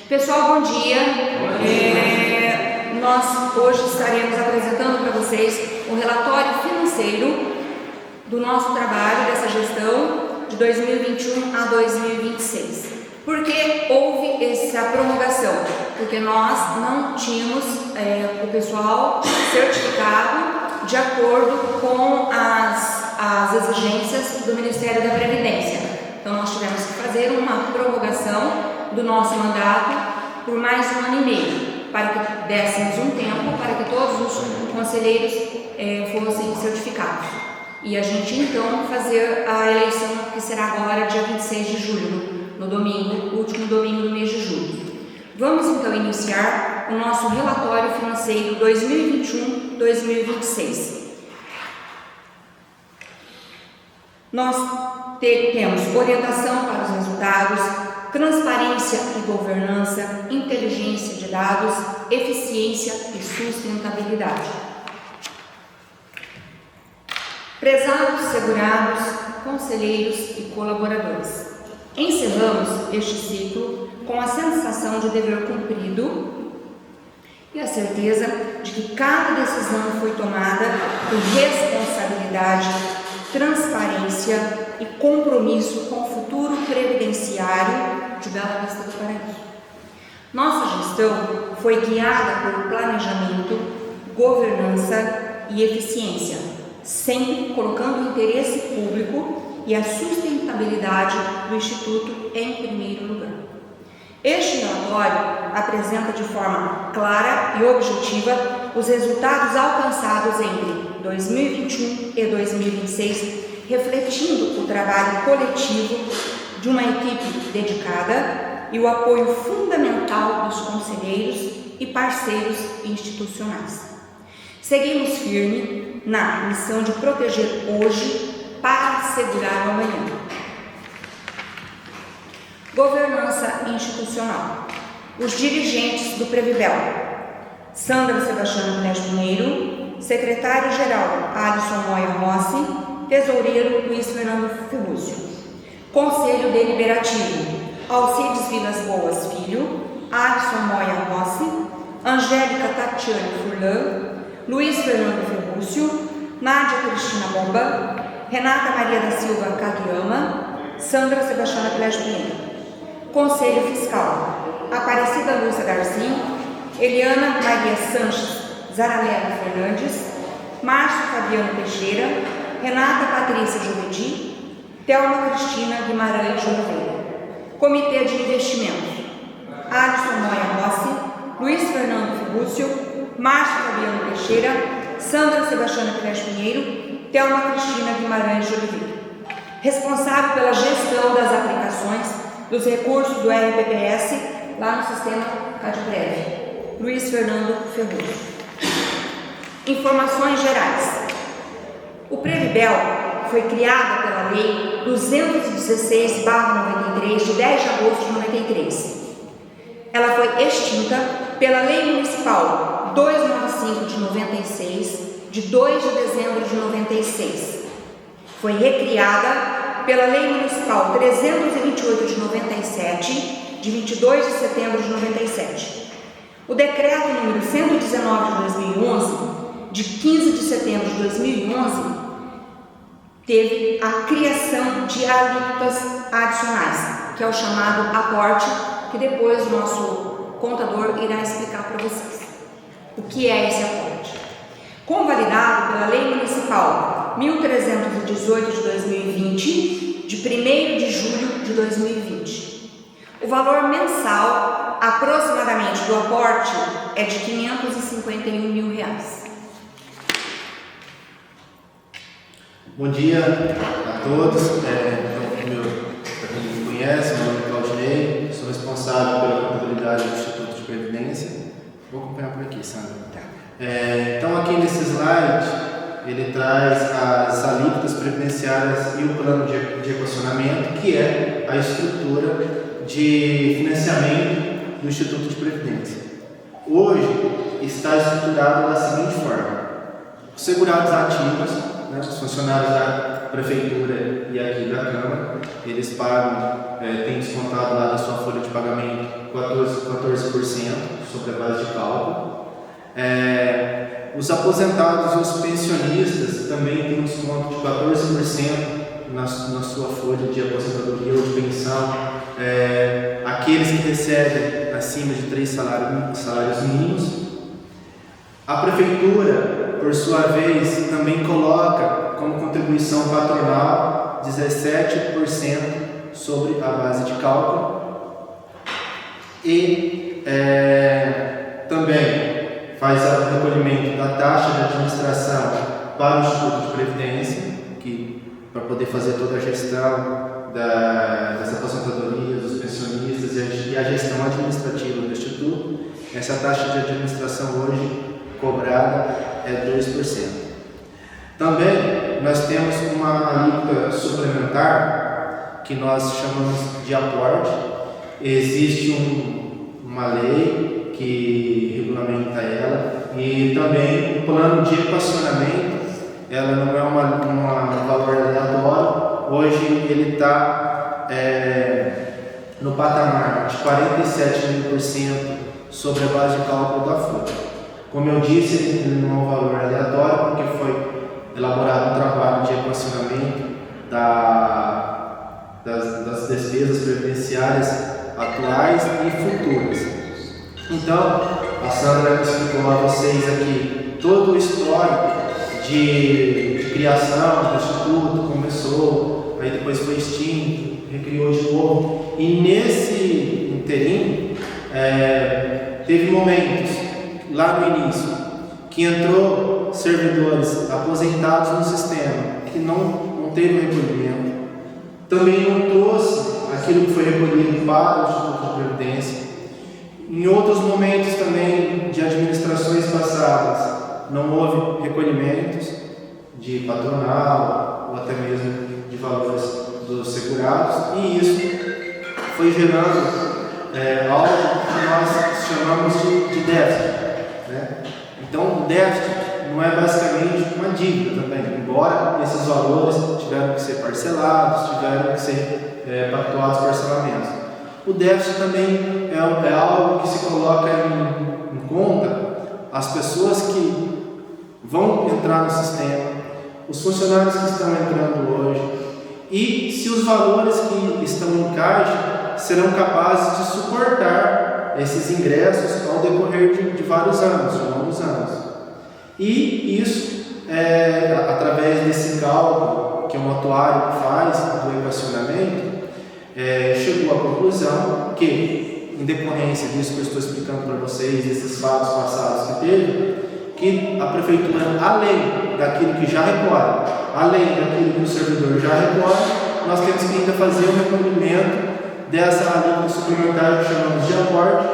Pessoal, bom dia. Nós hoje estaremos apresentando para vocês o relatório financeiro do nosso trabalho, dessa gestão de 2021 a 2026. Por que houve essa prorrogação? Porque nós não tínhamos o pessoal certificado de acordo com as exigências do Ministério da Previdência. Então nós tivemos que fazer uma prorrogação do nosso mandato por mais um ano e meio, para que dessemos um tempo para que todos os conselheiros fossem certificados. E a gente então fazer a eleição que será agora dia 26 de julho, no domingo, último domingo do mês de julho. Vamos então iniciar o nosso relatório financeiro 2021-2026. Nós temos orientação para os resultados, transparência e governança, inteligência de dados, eficiência e sustentabilidade. Prezados segurados, conselheiros e colaboradores, encerramos este ciclo com a sensação de dever cumprido e a certeza de que cada decisão foi tomada com responsabilidade, transparência e compromisso com o futuro previdenciário de Bela Vista do Paraíso. Nossa gestão foi guiada por planejamento, governança e eficiência, sempre colocando o interesse público e a sustentabilidade do Instituto em primeiro lugar. Este relatório apresenta de forma clara e objetiva os resultados alcançados entre 2021 e 2026, refletindo o trabalho coletivo de uma equipe dedicada e o apoio fundamental dos conselheiros e parceiros institucionais. Seguimos firme na missão de proteger hoje para assegurar o amanhã. Governança institucional. Os dirigentes do Previbel: Sandra Sebastiana Pérez Pinheiro, secretário-geral Alisson Moya Rossi, tesoureiro Luiz Fernando Ferrúcio. Conselho Deliberativo: Alcides Vilas Boas Filho, Alisson Moya Rossi, Angélica Tatiane Furlan, Luiz Fernando Ferrúcio, Nádia Cristina Bomba, Renata Maria da Silva Kagiyama, Sandra Sebastiana Pérez Pinheiro. Conselho Fiscal: Aparecida Lúcia Garcia, Eliana Maria Sanches Zaramela Fernandes, Márcio Fabiano Teixeira, Renata Patrícia Jovedi, Thelma Cristina Guimarães de Oliveira. Comitê de Investimentos: Alisson Moya Rossi, Luiz Fernando Ferrúcio, Márcio Fabiano Teixeira, Sandra Sebastiana Pérez Pinheiro, Thelma Cristina Guimarães de Oliveira. Responsável pela gestão das aplicações dos recursos do RPPS lá no sistema Cadprev, Luiz Fernando Ferrúcio. Informações gerais. O Previbel foi criada pela Lei 216/93, de 10 de agosto de 93. Ela foi extinta pela Lei Municipal 295 de 96, de 2 de dezembro de 96. Foi recriada pela Lei Municipal 328 de 97, de 22 de setembro de 97. O Decreto número 119 de 2011, de 15 de setembro de 2011, teve a criação de alíquotas adicionais, que é o chamado aporte, que depois o nosso contador irá explicar para vocês. O que é esse aporte? Convalidado pela Lei Municipal 1318 de 2020, de 1º de julho de 2020. O valor mensal, aproximadamente, do aporte é de R$ 551 mil. Bom dia a todos. Para quem me conhece, meu nome é Claudinei, sou responsável pela contabilidade do Instituto de Previdência. Vou acompanhar por aqui, Sandra. Então, aqui nesse slide, ele traz as alíquotas previdenciárias e o plano de equacionamento, que é a estrutura de financiamento do Instituto de Previdência. Hoje está estruturado da seguinte forma: os segurados ativos, os funcionários da Prefeitura e aqui da Câmara, eles pagam, tem descontado lá da sua folha de pagamento R$ sobre a base de cálculo. Os aposentados e os pensionistas também têm um desconto de 14% na sua folha de aposentadoria ou de pensão. Aqueles que recebem acima de 3 salários mínimos. A prefeitura, por sua vez, também coloca como contribuição patronal 17% sobre a base de cálculo. E também faz o recolhimento da taxa de administração para o Instituto de Previdência, para poder fazer toda a gestão das aposentadorias, dos pensionistas e a gestão administrativa do Instituto. Essa taxa de administração hoje cobrada é 2%. Também nós temos uma alíquota suplementar que nós chamamos de aporte. Existe uma lei que regulamenta ela e também o plano de equacionamento. Ela não é um valor aleatório. Hoje ele está no patamar de 47% sobre a base de cálculo da folha. Como eu disse, ele não é um valor aleatório porque foi elaborado um trabalho de equacionamento das despesas previdenciárias atuais e futuras. Então, a Sandra explicou a vocês aqui todo o histórico de criação do Instituto, começou, aí depois foi extinto, recriou de novo, e nesse interim teve momentos lá no início que entrou servidores aposentados no sistema que não teve recolhimento, também não trouxe aquilo que foi recolhido para o Instituto de Previdência. Em outros momentos também de administrações passadas não houve recolhimentos de patronal ou até mesmo de valores dos segurados, e isso foi gerando algo que nós chamamos de déficit, né? Então, o déficit não é basicamente uma dívida também, embora esses valores tiveram que ser parcelados, tiveram que ser pactuados parcelamentos. O déficit também é algo que se coloca em conta as pessoas que vão entrar no sistema, os funcionários que estão entrando hoje, e se os valores que estão em caixa serão capazes de suportar esses ingressos ao decorrer de vários anos, de longos anos. E isso, através desse cálculo que um atuário faz do equacionamento, chegou à conclusão que, em decorrência disso que eu estou explicando para vocês, desses fatos passados que teve, que a prefeitura, além daquilo que já recolhe, além daquilo que o servidor já recolhe, nós temos que ainda fazer o recolhimento dessa alíquota suplementar que chamamos de aporte,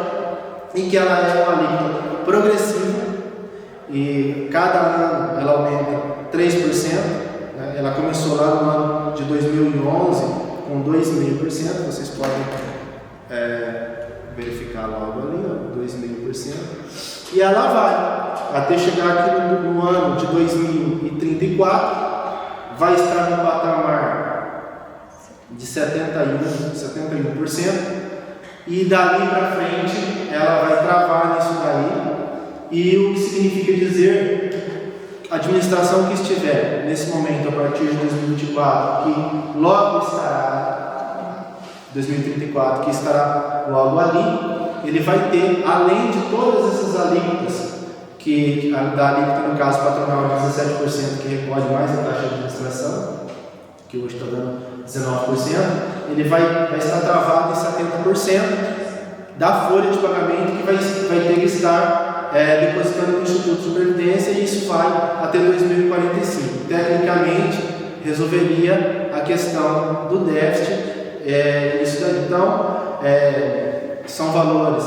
e que ela é uma alíquota progressiva, e cada ano ela aumenta 3%, né? Ela começou lá no ano de 2011 com 2,5%, vocês podem verificar logo ali, 2,5%, e ela vai até chegar aqui no ano de 2034, vai estar no patamar de 71%, e dali para frente ela vai travar nisso daí, e o que significa dizer a administração que estiver nesse momento a partir de 2024, que logo estará 2034, que estará logo ali, ele vai ter, além de todas essas alíquotas, da alíquota no caso patronal de 17%, que recolhe mais a taxa de administração, que hoje está dando 19%, ele vai estar travado em 70% da folha de pagamento que vai ter que estar depositando no Instituto de Previdência, e isso vai até 2045. Tecnicamente, resolveria a questão do déficit. Então, são valores,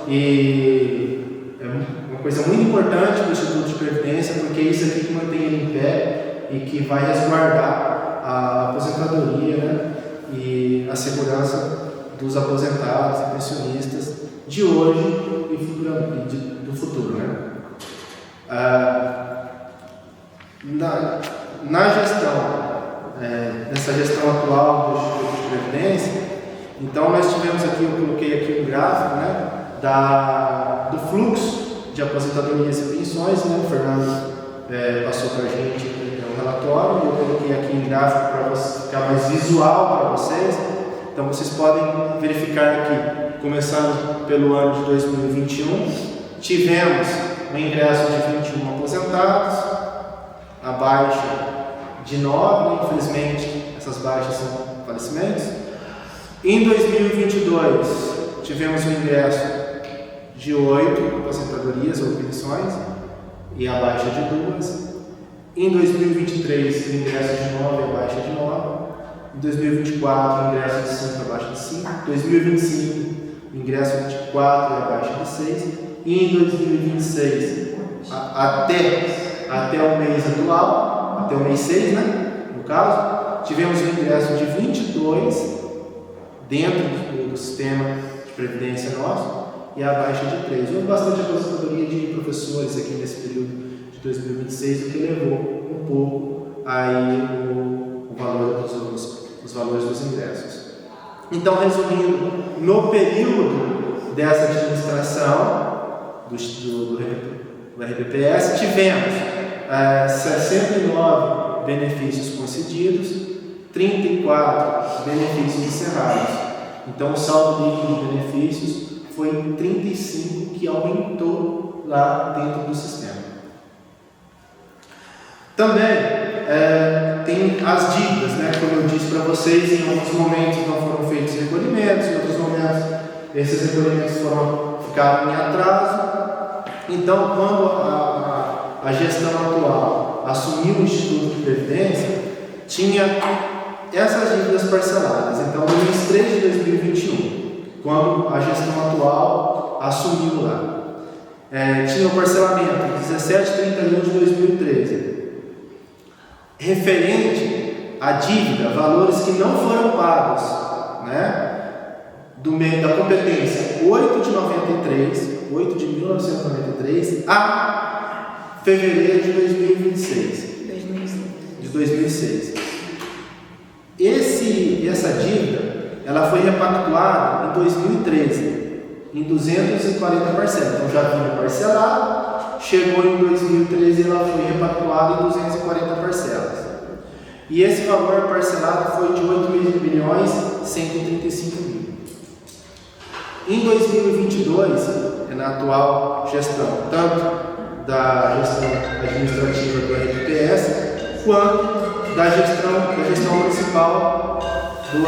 e é uma coisa muito importante para o Instituto de Previdência, porque é isso aqui que mantém ele em pé e que vai resguardar a aposentadoria, né, e a segurança dos aposentados e pensionistas de hoje e do futuro, né? Na gestão, nessa gestão atual do Instituto de Previdência, então nós tivemos aqui, eu coloquei aqui um gráfico, né, do fluxo de aposentadorias e pensões, né? O Fernando passou para a gente o relatório, e eu coloquei aqui em gráfico para ficar mais visual para vocês. Então vocês podem verificar aqui, começando pelo ano de 2021, tivemos um ingresso de 21 aposentados, a baixa de 9, infelizmente essas baixas são falecimentos. Em 2022 tivemos um ingresso de 8 aposentadorias ou pensões e a baixa de 2. Em 2023 o ingresso de 9 e a baixa de 9. Em 2024 o ingresso de 5 e a baixa de 5. Em 2025 o ingresso de 4 e a baixa de 6. E em 2026 até o mês atual, até o mês 6, né? No caso, tivemos um ingresso de 22 dentro do sistema de previdência nosso e a baixa de 3. Houve bastante aposentadoria de professores aqui nesse período de 2026, o que levou um pouco aí o valor os valores dos ingressos. Então, resumindo, no período dessa administração do RPPS, tivemos 69 benefícios concedidos, 34 benefícios encerrados. Então, o saldo líquido de benefícios foi 35, que aumentou lá dentro do sistema. Também tem as dívidas, né? Como eu disse para vocês, em alguns momentos não foram feitos recolhimentos, em outros momentos esses recolhimentos ficaram em atraso. Então, quando a gestão atual assumiu o Instituto de Previdência, tinha essas dívidas parceladas. Então, no mês 3 de 2021, quando a gestão atual assumiu lá, tinha o parcelamento 17/31 de 2013, referente à dívida, valores que não foram pagos, né, da competência 8 de 1993 a fevereiro de 2006. Essa dívida, ela foi repactuada em 2013, em 240 parcelas. Então já vinha parcelada, chegou em 2013 e ela foi repactuada em 240 parcelas. E esse valor parcelado foi de 8.135.000. Em 2022, na atual gestão, tanto da gestão administrativa do RPPS, quanto da gestão municipal do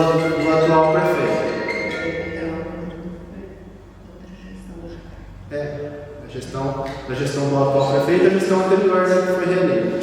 atual prefeito. Da gestão do atual prefeito, a gestão anterior que foi reeleita.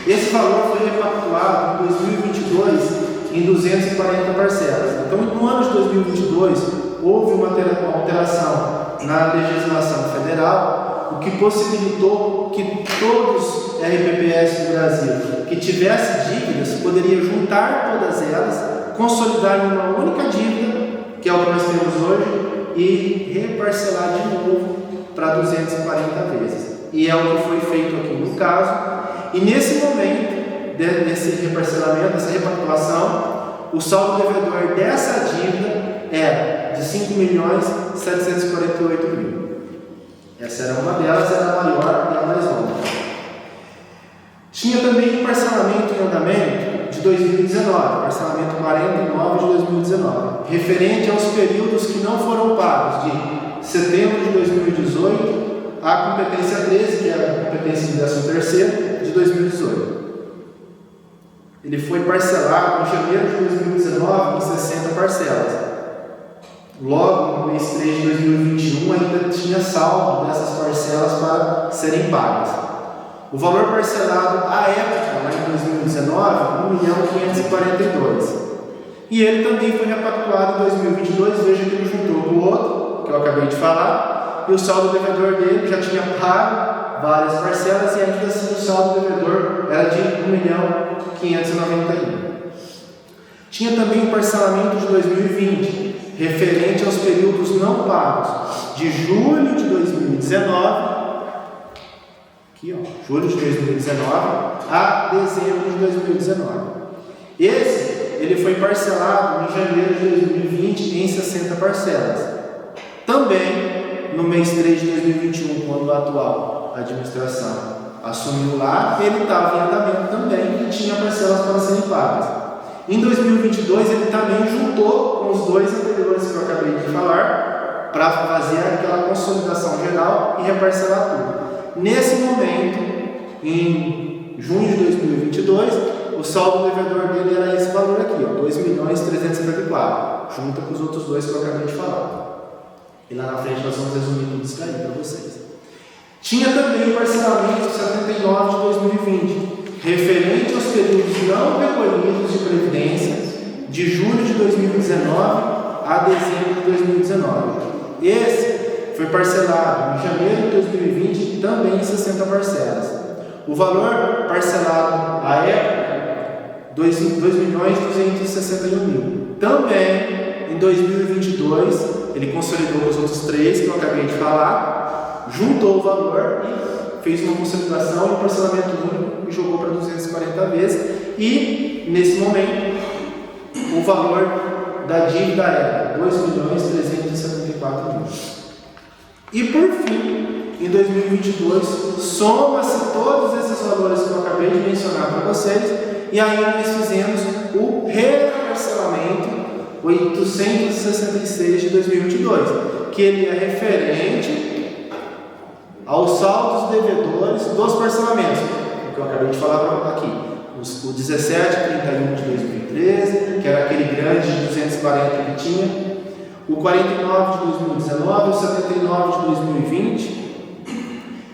Esse valor foi repactuado em 2022 em 240 parcelas. Então, no ano de 2022, houve uma alteração na legislação federal, o que possibilitou que todos os RPPS do Brasil que tivessem dívidas poderiam juntar todas elas, consolidar em uma única dívida, que é o que nós temos hoje, e reparcelar de novo para 240 vezes. E é o que foi feito aqui no caso. E nesse momento, desse reparcelamento, dessa repactuação, o saldo devedor dessa dívida era de 5.748.000. Essa era uma delas, era a maior e a mais longa. Tinha também um parcelamento em andamento de 2019, parcelamento 49 de 2019, referente aos períodos que não foram pagos, de setembro de 2018 à competência 13, que é a competência de 13º de 2018. Ele foi parcelado em janeiro de 2019 em 60 parcelas. Logo no mês 3 de 2021 ainda tinha saldo dessas parcelas para serem pagas. O valor parcelado à época, lá em 2019, 1.542.000. E ele também foi repactuado em 2022, veja que ele juntou com o outro, que eu acabei de falar, e o saldo devedor dele já tinha pago várias parcelas e ainda assim o saldo devedor era de 1.591.000. Tinha também o parcelamento de 2020, referente aos períodos não pagos, de julho de 2019, aqui ó, julho de 2019 a dezembro de 2019. Ele foi parcelado em janeiro de 2020 em 60 parcelas. Também no mês 3 de 2021, quando a atual administração assumiu lá, ele estava em andamento também e tinha parcelas para serem pagas. Em 2022, ele também juntou com os dois anteriores que eu acabei de falar para fazer aquela consolidação geral e reparcelar tudo. Nesse momento, em junho de 2022, o saldo devedor dele era esse valor aqui, ó, 2.374.000, junto com os outros dois que eu acabei de falar. E lá na frente nós vamos resumir tudo isso aí para vocês. Tinha também o parcelamento 79 de 2020, referente aos períodos não recolhidos de previdência de julho de 2019 a dezembro de 2019. Esse foi parcelado em janeiro de 2020 também em 60 parcelas. O valor parcelado à época, 2.261.000. Também em 2022, ele consolidou os outros três que eu acabei de falar, juntou o valor e fez uma consolidação e parcelamento único e jogou para 240 vezes. E nesse momento, o valor da dívida era 2.374.000. E por fim, em 2022, soma-se todos esses valores que eu acabei de mencionar para vocês, e aí nós fizemos o reparcelamento 866 de 2022, que ele é referente aos saldos devedores dos parcelamentos, o que eu acabei de falar aqui, o 1731 de 2013, que era aquele grande de 240 que tinha, o 49 de 2019, o 79 de 2020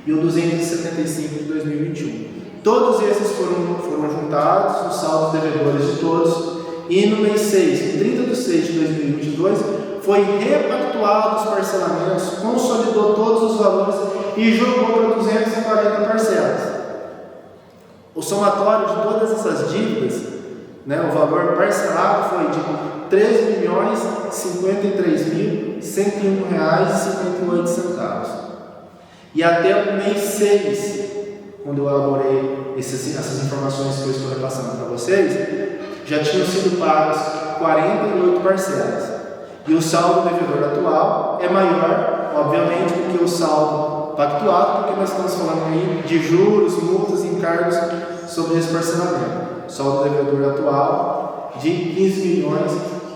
e o 275 de 2021. Todos esses foram juntados, os saldos devedores de todos, e no mês 6, 30 de 6 de 2022, foi repactuado os parcelamentos, consolidou todos os valores e jogou para 240 parcelas. O somatório de todas essas dívidas, né, o valor parcelado foi de R$ 13.053.101,58. E até o mês 6, quando eu elaborei essas informações que eu estou repassando para vocês, já tinham sido pagas 48 parcelas. E o saldo devedor atual é maior, obviamente, do que o saldo pactuado, porque nós estamos falando aí de juros, multas e encargos sobre esse parcelamento. O saldo devedor atual de R$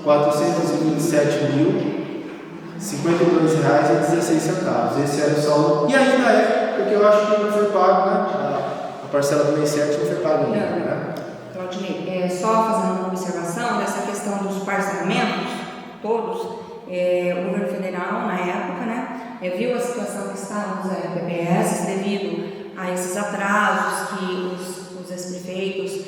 15.427.052,16. Esse era o saldo. E ainda é, porque eu acho que não foi pago, né? A parcela do mês 7 não foi paga ainda, né? Claudinei, só fazendo uma observação dessa questão dos parcelamentos, todos, o governo federal, na época, né, viu a situação que estavam os RPPS devido a esses atrasos que os ex-prefeitos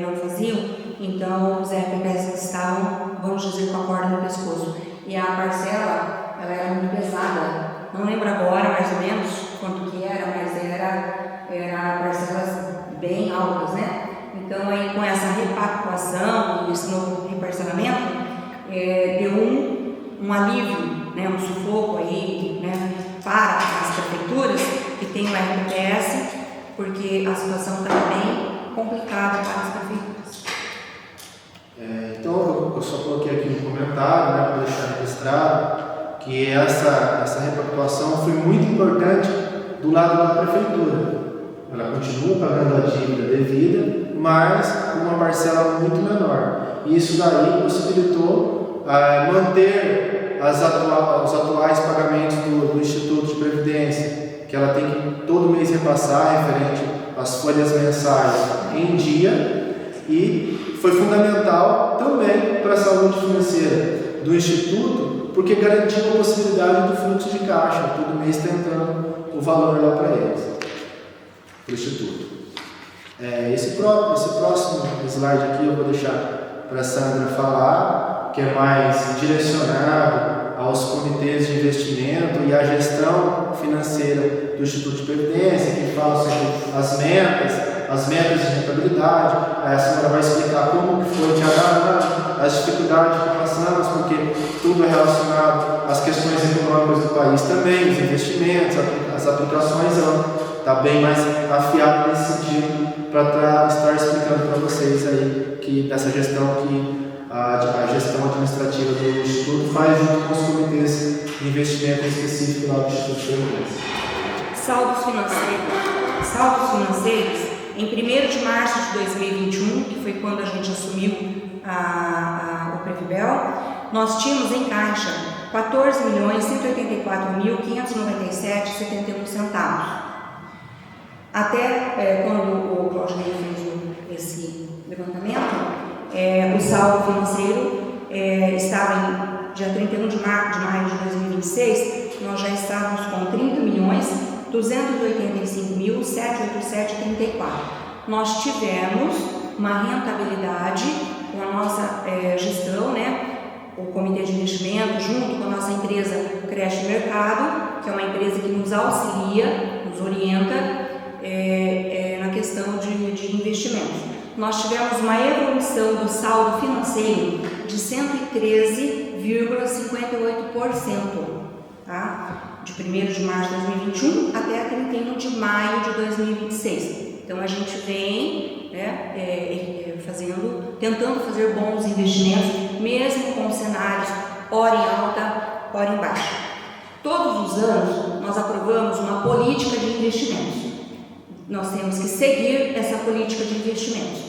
não faziam, então os RPPS estavam, vamos dizer, com a corda no pescoço. E a parcela, ela era muito pesada, não lembro agora mais ou menos quanto que era, mas era parcelas bem altas, né? Então, aí, com essa repactuação e esse novo reparcelamento, deu um alívio, né, um sufoco aí, né, para as prefeituras que tem o RPPS, porque a situação estava bem complicada para as prefeituras. Então, eu só coloquei aqui um comentário, né, para deixar registrado, que essa repactuação foi muito importante do lado da prefeitura. Ela continua pagando a dívida devida, mas com uma parcela muito menor. E isso daí possibilitou manter os atuais pagamentos do Instituto de Previdência, que ela tem que todo mês repassar referente às folhas mensais em dia, e foi fundamental também para a saúde financeira do Instituto, porque garantiu a possibilidade do fluxo de caixa, todo mês tentando o valor lá para eles, para o Instituto. Esse próximo slide aqui eu vou deixar para a Sandra falar, que é mais direcionado aos comitês de investimento e à gestão financeira do Instituto de Previdência, que fala sobre as metas de rentabilidade. A Sandra vai explicar como que foi diagramado, as dificuldades que passamos, porque tudo é relacionado às questões econômicas do país também, os investimentos, as aplicações, ela está bem mais afiada nesse sentido, para estar explicando para vocês aí que dessa gestão que a gestão administrativa do Instituto faz junto com os comitês investimento específico lá do Instituto de Previdência. Saldos financeiros, em 1º de março de 2021, que foi quando a gente assumiu o Previbel, nós tínhamos em caixa R$ 14.184.597,71 centavos. Até quando o Claudinei fez esse levantamento, o saldo financeiro estava em dia 31 de maio de 2026, nós já estávamos com R$ 30.285.787,34. Nós tivemos uma rentabilidade com a nossa gestão, né? O Comitê de Investimento, junto com a nossa empresa Creche Mercado, que é uma empresa que nos auxilia, nos orienta na questão de investimentos. Nós tivemos uma evolução do saldo financeiro de 113,58%, tá? De 1º de março de 2021 até 31 de maio de 2026. Então a gente vem, né, tentando fazer bons investimentos, mesmo com cenários ora em alta, ora em baixa. Todos os anos nós aprovamos uma política de investimentos. Nós temos que seguir essa política de investimentos.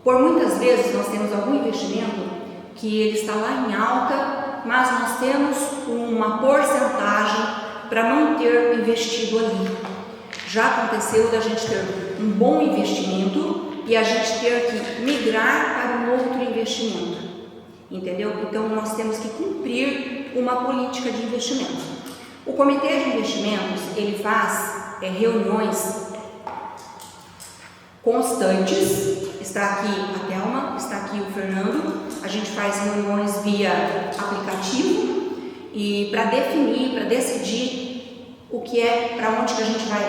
Por muitas vezes nós temos algum investimento que ele está lá em alta, mas nós temos uma porcentagem para manter investido ali. Já aconteceu da gente ter um bom investimento e a gente ter que migrar para um outro investimento, entendeu? Então nós temos que cumprir uma política de investimentos. O Comitê de Investimentos, ele faz reuniões constantes. Está aqui a Thelma, está aqui o Fernando. A gente faz reuniões via aplicativo e para definir, para decidir o que é, para onde que a gente vai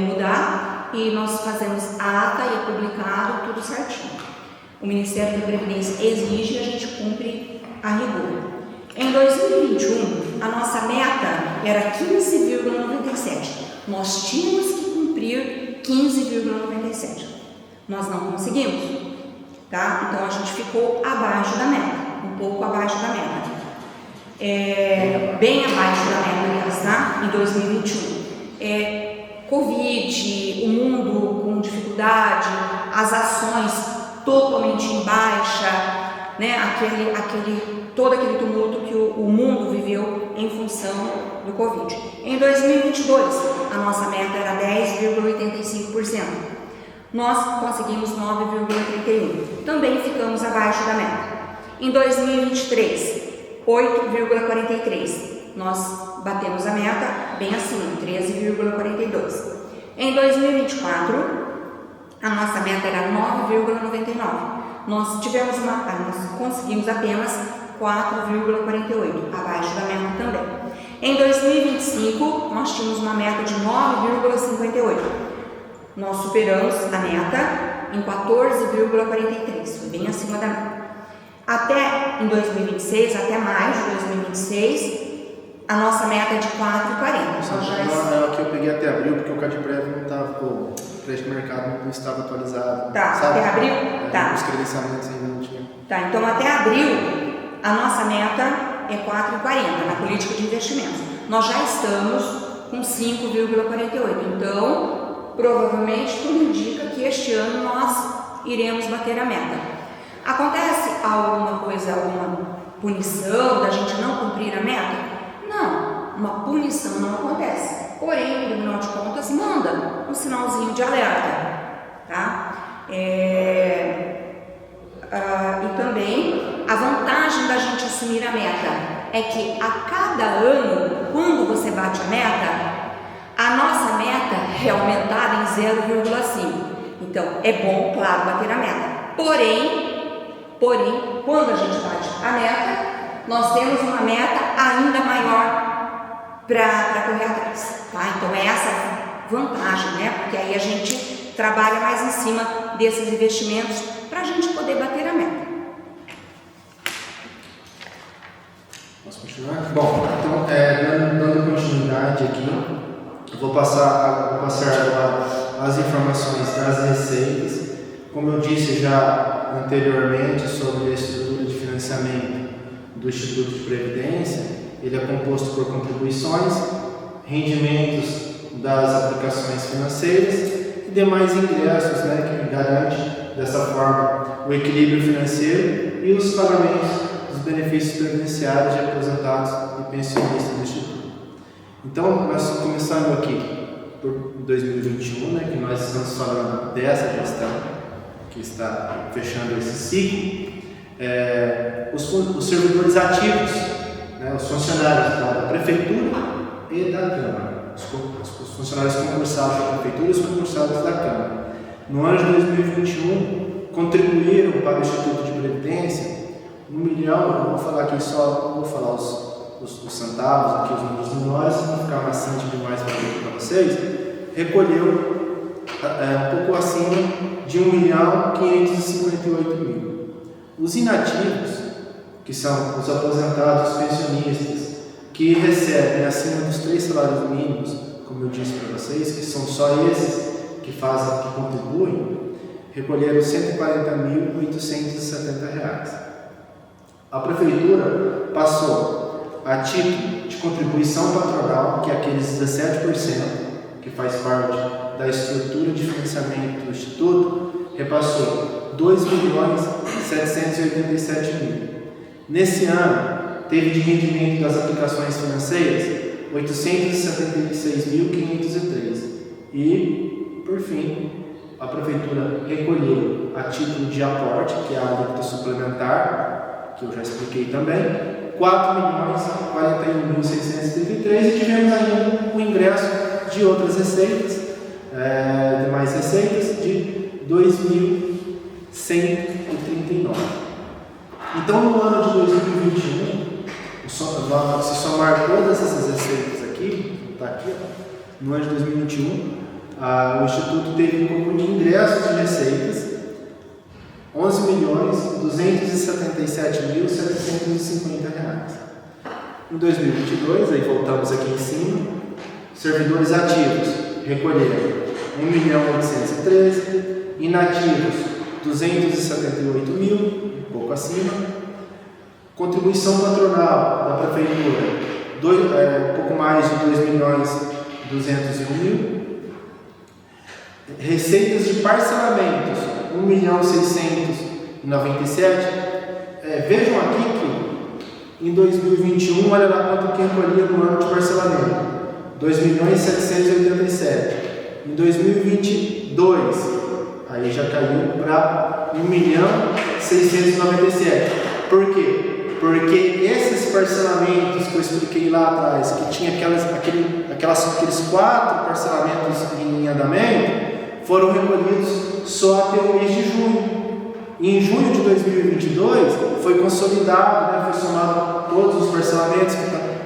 mudar, e nós fazemos a ata e é publicado tudo certinho. O Ministério da Previdência exige e a gente cumpre a rigor. Em 2021, a nossa meta era 15,97. Nós tínhamos que cumprir 15,97. Nós não conseguimos, tá? Então a gente ficou abaixo da meta, um pouco abaixo da meta. Bem abaixo da meta, aliás, tá? Em 2021. Covid, o mundo com dificuldade, as ações totalmente em baixa, né? Todo aquele tumulto que o mundo viveu em função do Covid. Em 2022, a nossa meta era 10,85%. Nós conseguimos 9,31%. Também ficamos abaixo da meta. Em 2023, 8,43%. Nós batemos a meta bem acima, 13,42%. Em 2024, a nossa meta era 9,99%. Nós conseguimos apenas 4,48%, abaixo da meta também. Em 2025, nós tínhamos uma meta de 9,58%. Nós superamos a meta em 14,43%, foi bem acima da meta. Até em 2026, até maio de 2026, a nossa meta é de 4,40%. É o que eu peguei até abril, porque o CadPrev não estava, o preço de mercado não estava atualizado. Tá, sabe? até abril? Tá. Os credenciamentos ainda não tinham. Tá, então até abril, a nossa meta é 4,40% na política de investimentos. Nós já estamos com 5,48%. Então, provavelmente tudo indica que este ano nós iremos bater a meta. Acontece alguma punição da gente não cumprir a meta? Não, uma punição não acontece. Porém, o Tribunal de Contas manda um sinalzinho de alerta, tá? E também a vantagem da gente assumir a meta é que a cada ano, quando você bate a meta, a nossa meta é aumentada em 0,5. Então, é bom, claro, bater a meta. Porém, quando a gente bate a meta, nós temos uma meta ainda maior para correr atrás, tá? Então, é essa vantagem, né? Porque aí a gente trabalha mais em cima desses investimentos para a gente poder bater a meta. Posso continuar? Bom, então, dando continuidade aqui, eu vou passar as informações das receitas. Como eu disse já anteriormente sobre a estrutura de financiamento do Instituto de Previdência, ele é composto por contribuições, rendimentos das aplicações financeiras e demais ingressos, né, que garante dessa forma o equilíbrio financeiro e os pagamentos dos benefícios previdenciários de aposentados e pensionistas do Instituto. Então, nós começando aqui por 2021, né, que nós estamos falando dessa gestão, que está fechando esse ciclo, os servidores ativos, né, os funcionários da Prefeitura e da Câmara, os funcionários concursados da Prefeitura e os concursados da Câmara. No ano de 2021, contribuíram para o Instituto de Previdência 1 milhão, eu vou falar aqui só, vou falar os centavos, aqui os números menores, para não ficar maçante demais para vocês, recolheu um pouco acima de 1.558.000. Os inativos, que são os aposentados pensionistas, que recebem acima dos 3 salários mínimos, como eu disse para vocês, que são só esses que contribuem, recolheram R$ 140.870. A Prefeitura passou a título de contribuição patronal, que é aqueles 17%, que faz parte da estrutura de financiamento do Instituto, repassou R$ 2.787.000. Nesse ano, teve de rendimento das aplicações financeiras R$ 876.503. E, por fim, a Prefeitura recolheu a título de aporte, que é a alíquota suplementar, que eu já expliquei também, R$ 4.041.633, e tivemos ainda o ingresso de outras receitas, demais receitas, de 2.139. Então, no ano de 2021, se somar todas essas receitas aqui, está aqui, no ano de 2021, o Instituto teve como ingressos de receitas R$ 11.277.750. Em 2022, aí voltamos aqui em cima, servidores ativos recolheram 1.813.000, inativos 278.000, um pouco acima, contribuição patronal da Prefeitura, pouco mais de 2.201.000, receitas de parcelamentos 1.697.000. Vejam aqui que em 2021, olha lá quanto que recolhia no ano de parcelamento, 2.787.000. Em 2022, aí já caiu para 1.697.000. Por quê? Porque esses parcelamentos que eu expliquei lá atrás, que tinha aqueles 4 parcelamentos em andamento, foram recolhidos só até o mês de junho. E em junho de 2022 foi consolidado, né, foi somado todos os parcelamentos, que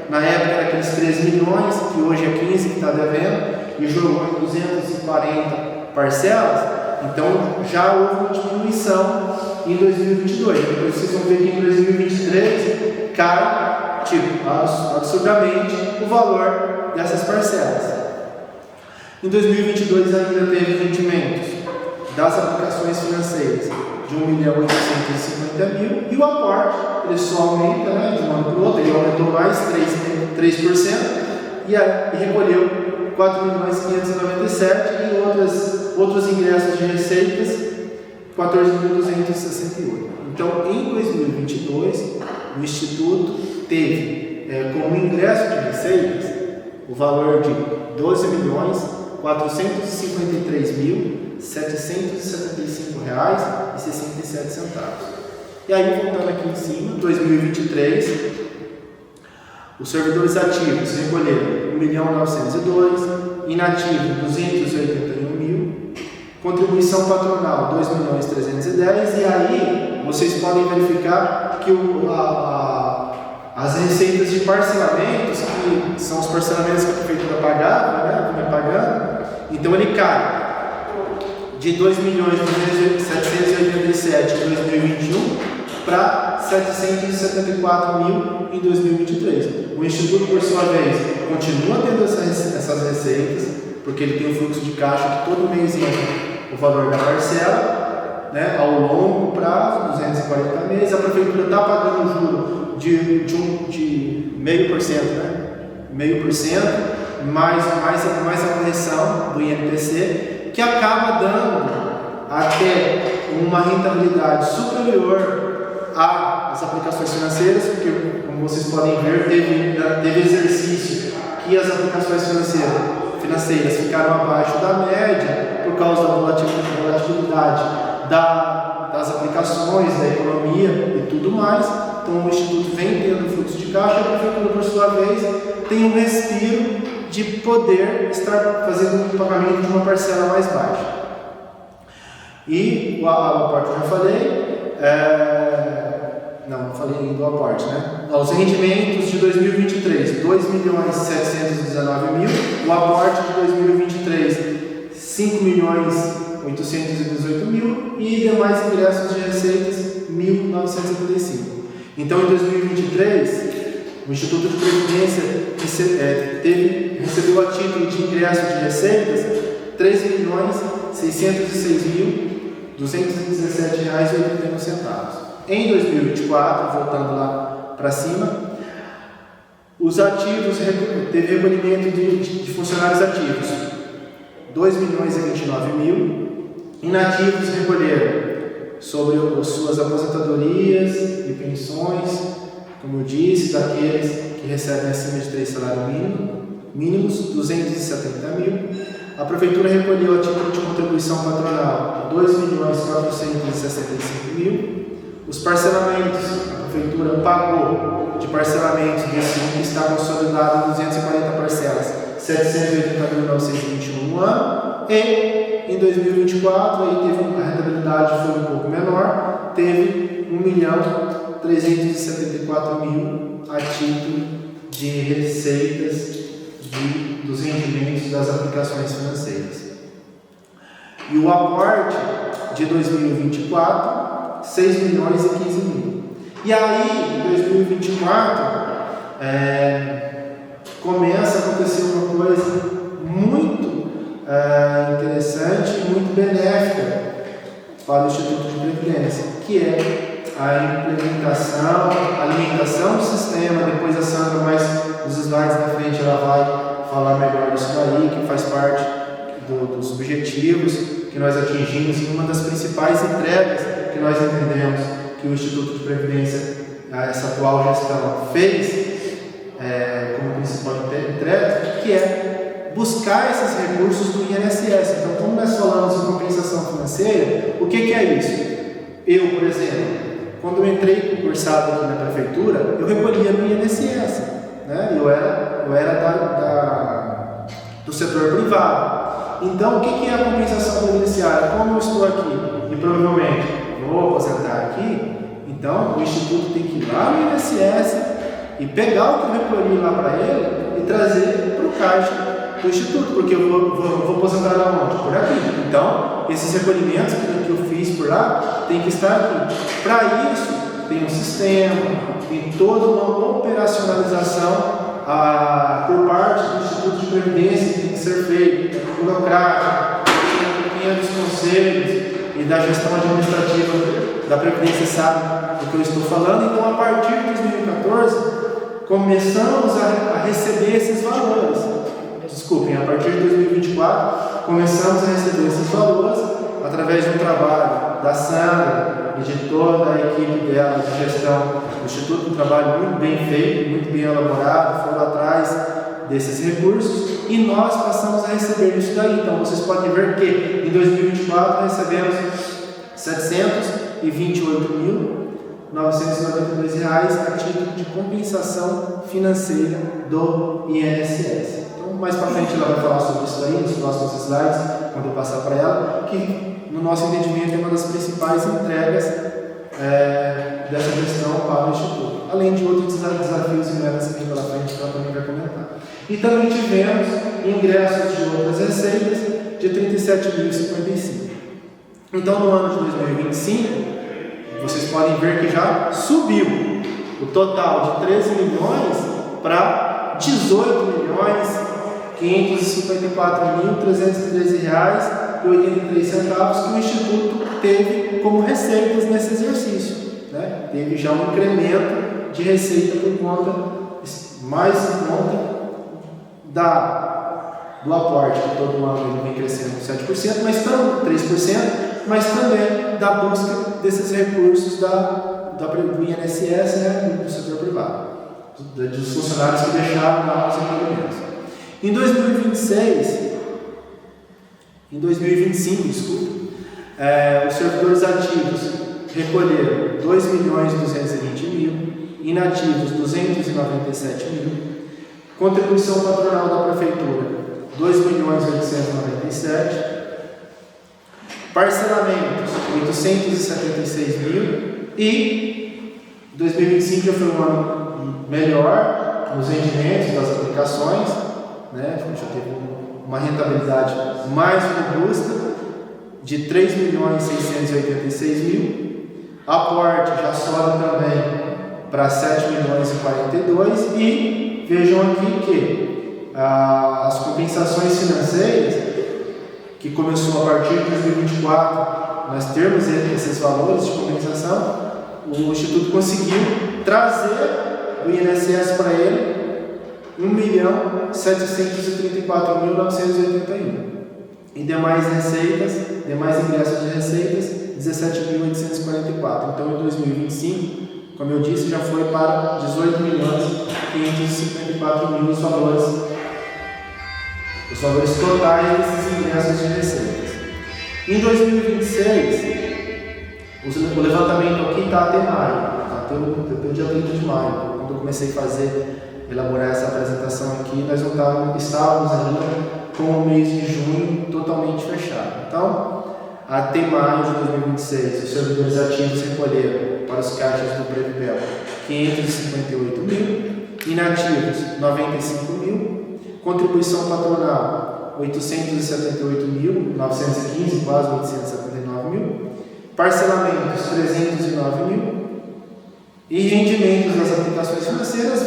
na época era aqueles 3 milhões, que hoje é 15 que está devendo, e jogou em 240 parcelas. Então já houve uma diminuição em 2022. Depois vocês vão ver que em 2023 cai absurdamente o valor dessas parcelas. Em 2022 ainda teve rendimentos das aplicações financeiras de 1.850.000, e o aporte ele só aumenta, né, de um ano para o outro, ele aumentou mais 3%, e recolheu 4.597.000 e outros ingressos de receitas 14.268. Então, em 2022, o Instituto teve como ingresso de receitas o valor de R$ 12.453.775,67. E aí, voltando aqui em cima, 2023, os servidores ativos recolheram 1.902.000, inativo 281.000, contribuição patronal 2.310.000, e aí vocês podem verificar que as receitas de parcelamentos, que são os parcelamentos que a Prefeitura pagava, né, que vai pagando, então ele cai de 2.277.000 em 2021 para 774.000 em 2023. O Instituto, por sua vez, continua tendo essas receitas, porque ele tem um fluxo de caixa que todo mês entra o valor da parcela, né, ao longo prazo, 240 meses. A Prefeitura está pagando o juro de 0,5%, né? 0,5%, mais a correção do INPC, que acaba dando até uma rentabilidade superior às aplicações financeiras, porque, como vocês podem ver, teve exercício que as aplicações financeiras ficaram abaixo da média por causa da volatilidade das aplicações, da economia e tudo mais. Então o Instituto vem tendo fluxo de caixa, e a Prefeitura, por sua vez, tem um respiro de poder estar fazendo o pagamento de uma parcela mais baixa. E o aporte eu já falei, não falei do aporte, né? Os rendimentos de 2023, 2.719.000, o aporte de 2023, 5.818.000 e demais ingressos de receitas, 1.975. Então, em 2023, o Instituto de Previdência recebeu a título de ingresso de receitas R$ 3.606.217,81. Em 2024, voltando lá para cima, os ativos, teve recolhimento de funcionários ativos, 2.029.000, inativos recolheram sobre as suas aposentadorias e pensões, como eu disse, daqueles que recebem acima de 3 salários mínimos, 270.000. A Prefeitura recolheu a título de contribuição patronal 2.465.000. Os parcelamentos, a Prefeitura pagou de parcelamentos desse que está consolidado em 240 parcelas, 780.921 no ano. E em 2024, aí teve a rentabilidade foi um pouco menor, teve 1.374.000 a título de receitas dos rendimentos das aplicações financeiras. E o aporte de 2024, 6.015.000. E aí, em 2024, começa a acontecer uma coisa muito interessante e muito benéfica para o Instituto de Previdência, que é a implementação, a alimentação do sistema. Depois a Sandra, mais nos slides da frente, ela vai falar melhor disso daí, que faz parte dos objetivos que nós atingimos e uma das principais entregas que nós entendemos que o Instituto de Previdência, essa atual gestão, fez como principal entrega, que é buscar esses recursos do INSS. Então, como nós falamos em compensação financeira, o que é isso? Eu, por exemplo, quando eu entrei concursado aqui na Prefeitura, eu recolhia no INSS, né? Eu era do setor privado. Então, o que é a compensação previdenciária? Como eu estou aqui e provavelmente vou aposentar aqui, então o Instituto tem que ir lá no INSS e pegar o que eu recolhi lá para ele e trazer para o caixa do Instituto, porque eu vou aposentar aonde? Por aqui. Então, esses recolhimentos que eu fiz por lá tem que estar aqui. Para isso, tem um sistema, tem toda uma operacionalização por parte do Instituto de Previdência que tem que ser feito, burocrático, quem é dos conselhos e da gestão administrativa da Previdência sabe do que eu estou falando. Então, a partir de 2014, começamos a receber esses valores. Desculpem, a partir de 2024, começamos a receber esses valores através de um trabalho da Sandra e de toda a equipe dela de gestão do Instituto, um trabalho muito bem feito, muito bem elaborado, foram atrás desses recursos e nós passamos a receber isso daí. Então, vocês podem ver que em 2024 recebemos R$ 728.992 a título de compensação financeira do INSS. Mais para frente ela vai falar sobre isso aí nos próximos slides, quando eu passar para ela, que no nosso entendimento é uma das principais entregas dessa gestão para o Instituto, além de outros desafios e metas que pela frente ela também vai comentar. E também tivemos ingressos de outras receitas de 37.055. Então, no ano de 2025, vocês podem ver que já subiu o total de 13 milhões para 18.554.313,83 que o Instituto teve como receitas nesse exercício, né? Teve já um incremento de receita por conta, mais em conta do aporte, que todo ano ele vem crescendo com 7%, mas também 3%, mas também da busca desses recursos do INSS, né, do setor privado, dos funcionários que deixaram lá os empreendimentos. Em 2025, os servidores ativos recolheram 2.220.000, inativos 297.000, contribuição patronal da prefeitura 2.897.000, parcelamentos 876.000 e 2025 já foi um ano melhor nos rendimentos das aplicações, né? Já teve uma rentabilidade mais robusta de 3.686.000, aporte já sobe também para 7.042.000 e vejam aqui que as compensações financeiras, que começou a partir de 2024, nós temos esses valores de compensação, o Instituto conseguiu trazer do INSS para ele 1.734.981 e demais ingressos de receitas 17.844. Então em 2025, como eu disse, já foi para 18.554.000 os valores totais desses ingressos de receitas. Em 2026, o levantamento aqui está até maio, até o dia 30 de maio. Quando eu comecei a elaborar essa apresentação aqui, nós não estávamos ainda com o mês de junho totalmente fechado. Então, até maio de 2026, os servidores ativos recolheram para os caixas do Previvel 558.000, inativos 95.000, contribuição patronal 878.915, quase 879.000, parcelamentos 309.000 e rendimentos das aplicações financeiras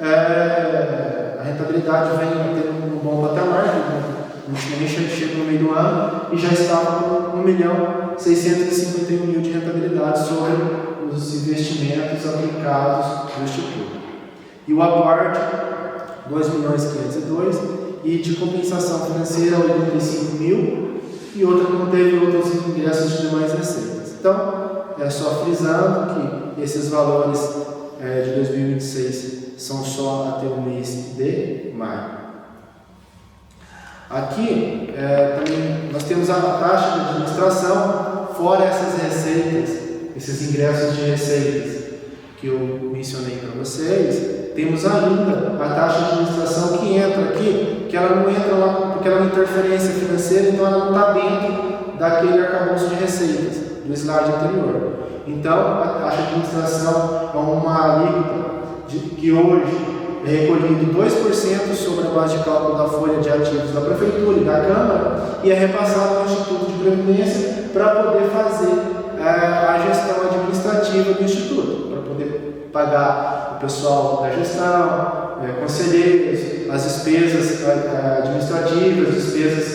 a rentabilidade vem tendo um bom patamar, ultimamente chega no meio do ano e já estava com 1.651.000 de rentabilidade sobre os investimentos aplicados no Instituto. E o aporte 2.502.000 e de compensação financeira 85.000 e outra que não teve outros ingressos de demais receitas. Então, é só frisando que esses valores de 2026 são só até o mês de maio. Aqui também nós temos a taxa de administração, fora essas receitas, esses ingressos de receitas que eu mencionei para vocês. Temos ainda a taxa de administração que entra aqui, que ela não entra lá porque ela é uma interferência financeira, então ela não está dentro daquele arcabouço de receitas do slide anterior. Então, a taxa de administração é uma alíquota que hoje é recolhido 2% sobre a base de cálculo da folha de ativos da Prefeitura e da Câmara e é repassado ao Instituto de Previdência para poder fazer a gestão administrativa do Instituto, para poder pagar o pessoal da gestão, conselheiros, as despesas administrativas, despesas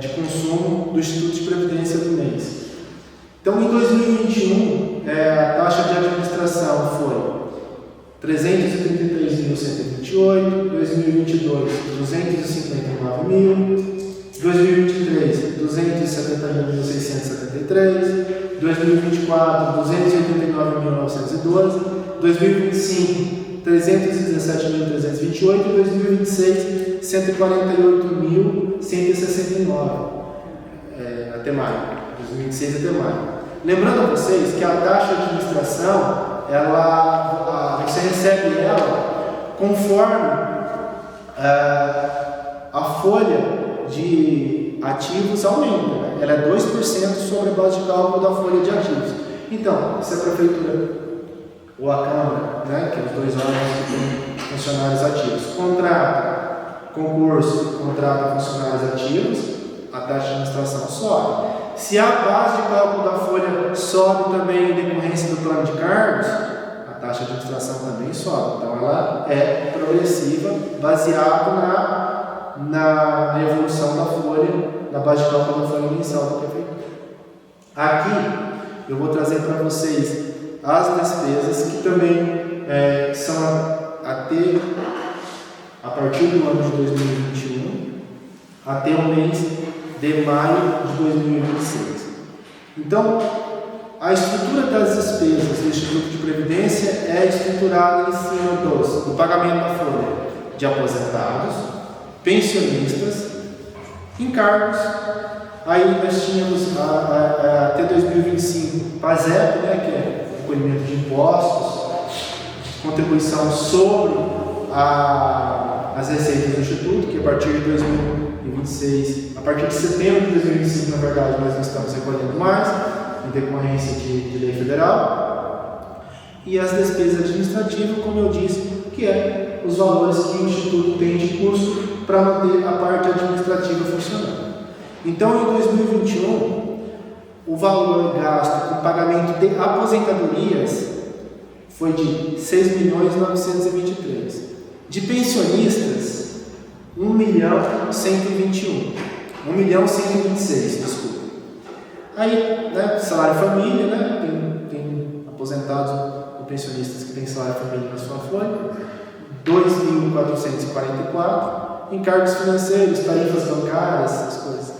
de consumo do Instituto de Previdência do mês. Então, em 2021, a taxa de administração foi 333.128, 2022, 259.000, 2023, 270.673, 2024, 289.912, 2025, 317.328 e 2026, 148.169 até maio. 2026 até maio. Lembrando a vocês que a taxa de administração, você recebe ela conforme a folha de ativos aumenta. Né? Ela é 2% sobre a base de cálculo da folha de ativos. Então, se a Prefeitura ou a Câmara, né, que é os dois órgãos que têm funcionários ativos, contrata funcionários ativos, a taxa de administração sobe. Se a base de cálculo da folha sobe também em decorrência do plano de cargos, a taxa de administração também sobe. Então, ela é progressiva, baseada na evolução da folha, na base de cálculo da folha mensal da Prefeitura. Aqui, eu vou trazer para vocês as despesas que também são a partir do ano de 2021 até o mês de maio de 2026. Então, a estrutura das despesas do Instituto de Previdência é estruturada em cima do pagamento da folha de aposentados, pensionistas, encargos. Aí nós tínhamos até 2025 PASEP, que é recolhimento de impostos, contribuição sobre as receitas do Instituto, que a partir de 2026, a partir de setembro de 2025, na verdade, nós não estamos recolhendo mais, em decorrência de lei federal. E as despesas administrativas, como eu disse, que é os valores que o Instituto tem de custo para manter a parte administrativa funcionando. Então, em 2021, o valor gasto com pagamento de aposentadorias foi de 6.923.000. De pensionistas, 1.126.000, desculpa. Aí, salário família, tem aposentados ou pensionistas que têm salário família na sua folha, 2.444. Encargos financeiros, tarifas bancárias, essas coisas,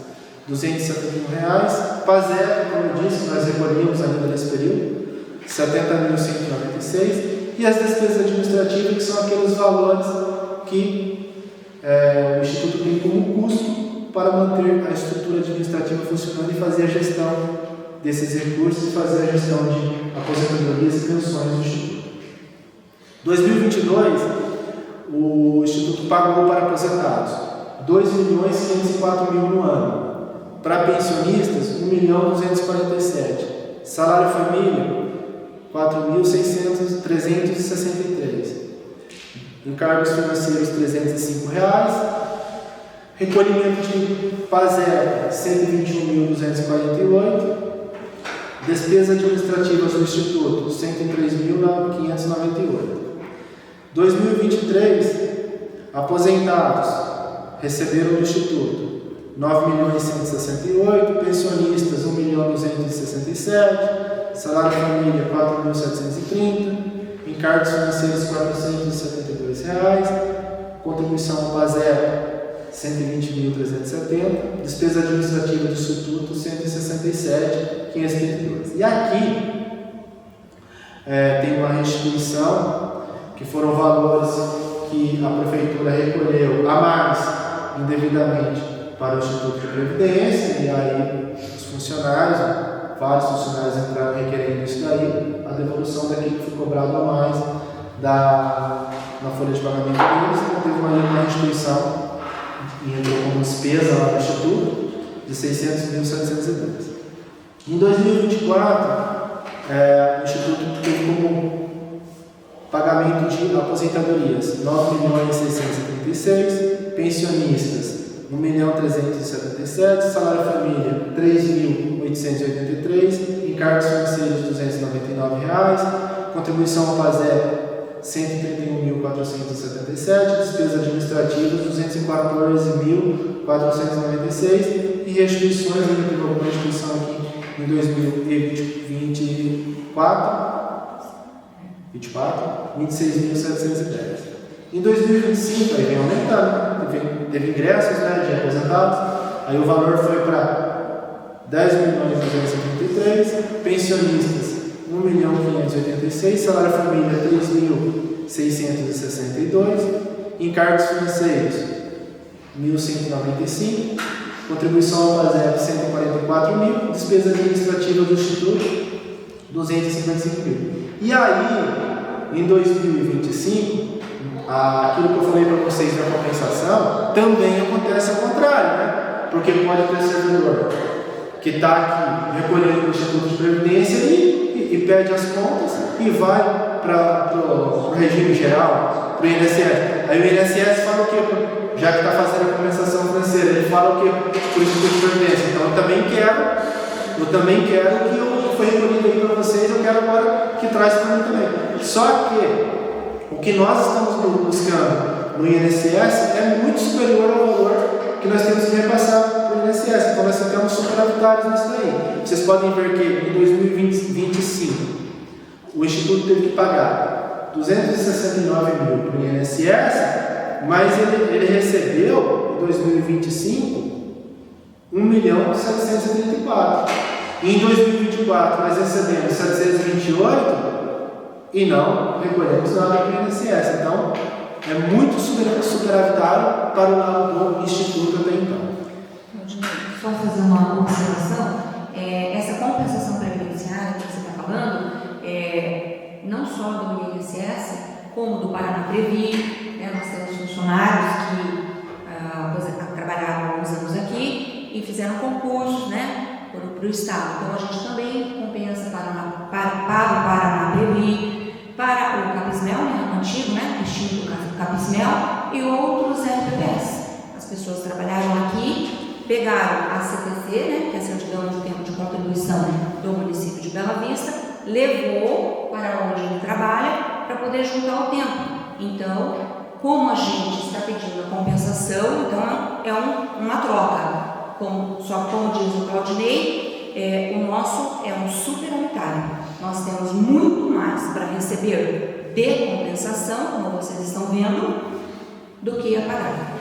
R$271. PASEP, como eu disse, nós recolhíamos ainda nesse período, 70.196. E as despesas administrativas, que são aqueles valores que o Instituto tem como custo para manter a estrutura administrativa funcionando e fazer a gestão desses recursos e fazer a gestão de aposentadorias e pensões do Instituto. 2022, o Instituto pagou para aposentados 2.504.000 no ano. Para pensionistas, 1.247.000. Salário família, 4.363. Encargos financeiros, R$305. Recolhimento de PASEP, 121.248. Despesas administrativas do Instituto, 103.598. 2023, aposentados receberam do Instituto 9.168, pensionistas 1.267, salário família 4.730, encargos financeiros R$472, contribuição ao PASEP 120.370, despesa administrativa do Instituto 167.532. E aqui tem uma restituição que foram valores que a Prefeitura recolheu a mais indevidamente para o Instituto de Previdência, e aí os funcionários, vários funcionários entraram requerendo isso daí, a devolução daquilo que foi cobrado a mais na folha de pagamento deles. Então teve uma restituição e entrou como despesa lá no Instituto de 600.710. Em 2024, o Instituto teve como pagamento de aposentadorias 9.636, pensionistas 1.377, salário família 3.883, encargos financeiros R$299, contribuição ao PASEP 131.477, despesas administrativas 214.496 e restituições, ainda teve alguma restituição aqui em 2024, 26.710. Em 2025, aí vem aumentando, teve ingressos de aposentados, aí o valor foi para 10.233, pensionistas 1.586, salário família 3.662, encargos financeiros 1.195, contribuição ao PASEP 144.000, despesa administrativa do Instituto 255.000. E aí, em 2025, aquilo que eu falei para vocês da compensação também acontece ao contrário, porque pode ter servidor que está aqui recolhendo o Instituto de Previdência e pede as contas e vai para o regime geral, para o INSS. Aí o INSS fala o quê? Já que está fazendo a compensação financeira, ele fala o quê? Para o Instituto de Previdência. Então eu também quero que o que foi recolhido aí para vocês, eu quero agora que traz para mim também. Só que o que nós estamos buscando no INSS é muito superior ao valor que nós temos que repassar para o INSS. Então nós ficamos superavitários nisso daí. Vocês podem ver que em 2025 o Instituto teve que pagar 269 mil para o INSS, mas ele recebeu em 2025 1.734.000. E em 2024 nós recebemos 728 e não recolhemos nada para o INSS. Então, é muito superavitário para o lado do Instituto até então. Só fazer uma observação, essa compensação previdenciária que você está falando, não só do INSS, como do Paraná Previ, né? Nós temos funcionários que trabalharam há alguns anos aqui e fizeram concursos, né, para o Estado. Então, a gente também compensa para o Paraná Previ, para o Capismel, né, antigo, né, Instituto Capismel, e outros RPPs. As pessoas trabalharam aqui, pegaram a CTC, né, que é a Certidão de Tempo de Contribuição do município de Bela Vista, levou para onde ele trabalha para poder juntar o tempo. Então, como a gente está pedindo a compensação, então é uma troca. Só como diz o Claudinei, o nosso é um superunitário. Nós temos muito mais para receber de compensação, como vocês estão vendo, do que a pagar.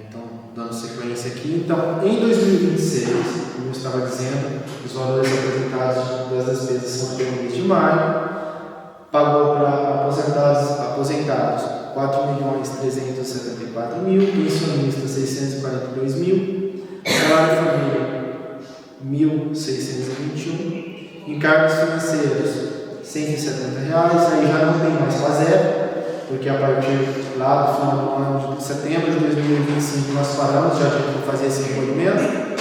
Então, dando sequência aqui, então, em 2026, como eu estava dizendo, os valores apresentados das despesas são até o mês de maio, pagou para aposentados 4.374.000, pensionistas 642.000, salário de família 1.621, encargos financeiros R$170, aí já não tem mais FASEP, porque a partir lá do final do ano de setembro de 2025 nós paramos já de fazer esse recolhimento.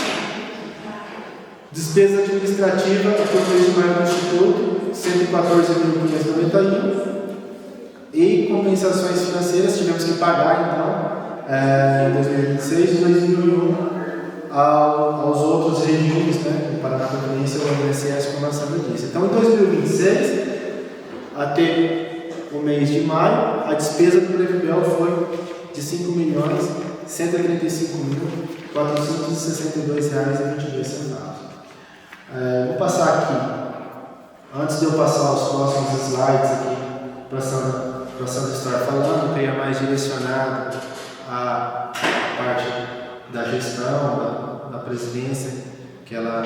Despesa administrativa por mês de maio do Instituto, 114.591. E compensações financeiras tivemos que pagar, então, em 2026 e 2001 aos outros regimes, né, o Paraná Previdência e o INSS, como a Sandra disse. Então, em 2026, até o mês de maio, a despesa do Previdel foi de R$5.135.462,22. Vou passar aqui, antes de eu passar os próximos slides aqui para a Sandra estar falando, eu queria mais direcionado à parte da gestão, da presidência, que ela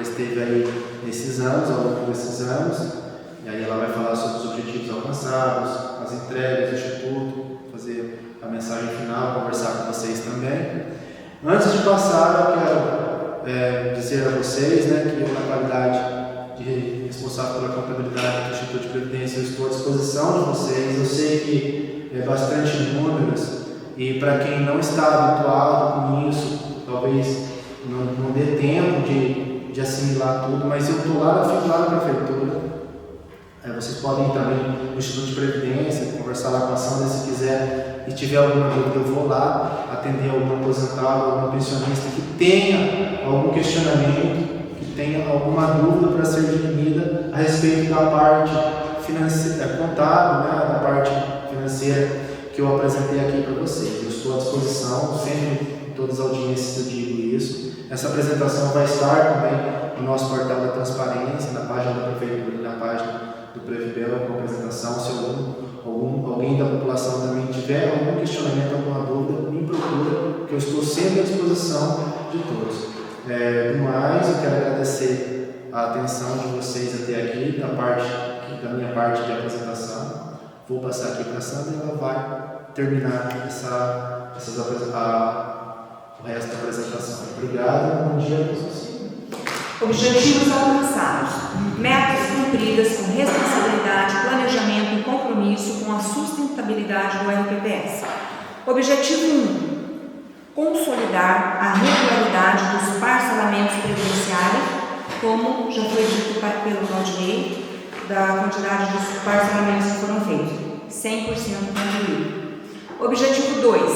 esteve aí nesses anos, ao longo desses anos, e aí ela vai falar sobre os objetivos alcançados, as entregas do Instituto, fazer a mensagem final, conversar com vocês também. Antes de passar, eu quero dizer a vocês, né, que eu, na qualidade de responsável pela contabilidade do Instituto de Previdência, eu estou à disposição de vocês. Eu sei que é bastante números e para quem não está habituado com isso, talvez não dê tempo de assimilar tudo, mas eu fico lá na prefeitura. Vocês podem ir também no Instituto de Previdência, conversar lá com a Sandra se quiser, e tiver alguma dúvida, eu vou lá atender algum aposentado, algum pensionista que tenha algum questionamento, que tenha alguma dúvida para ser dirimida a respeito da parte financeira, contábil, né, da parte financeira que eu apresentei aqui para vocês. Eu estou à disposição, sempre em todas as audiências eu digo isso. Essa apresentação vai estar também no nosso portal da transparência, na página da prefeitura e na página do Previdel, com a apresentação. Se alguém da população também tiver algum questionamento, alguma dúvida, me procura, que eu estou sempre à disposição de todos. No mais, eu quero agradecer a atenção de vocês até aqui, da minha parte de apresentação. Vou passar aqui para a Sandra e ela vai terminar o resto da apresentação. Obrigado, bom dia a todos. Objetivos alcançados, metas cumpridas com responsabilidade, planejamento e compromisso com a sustentabilidade do RPPS. Objetivo 1. Consolidar a regularidade dos parcelamentos previdenciários, como já foi dito pelo Claudinei, da quantidade dos parcelamentos que foram feitos, 100% concluído. Objetivo 2.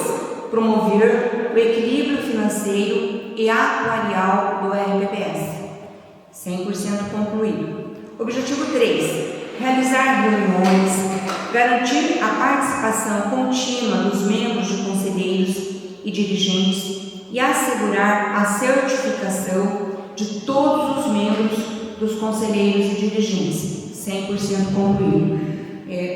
Promover o equilíbrio financeiro e atuarial do RPPS, 100% concluído. Objetivo 3. Realizar reuniões, garantir a participação contínua dos membros de conselheiros e dirigentes e assegurar a certificação de todos os membros dos conselheiros e dirigentes, 100% concluído.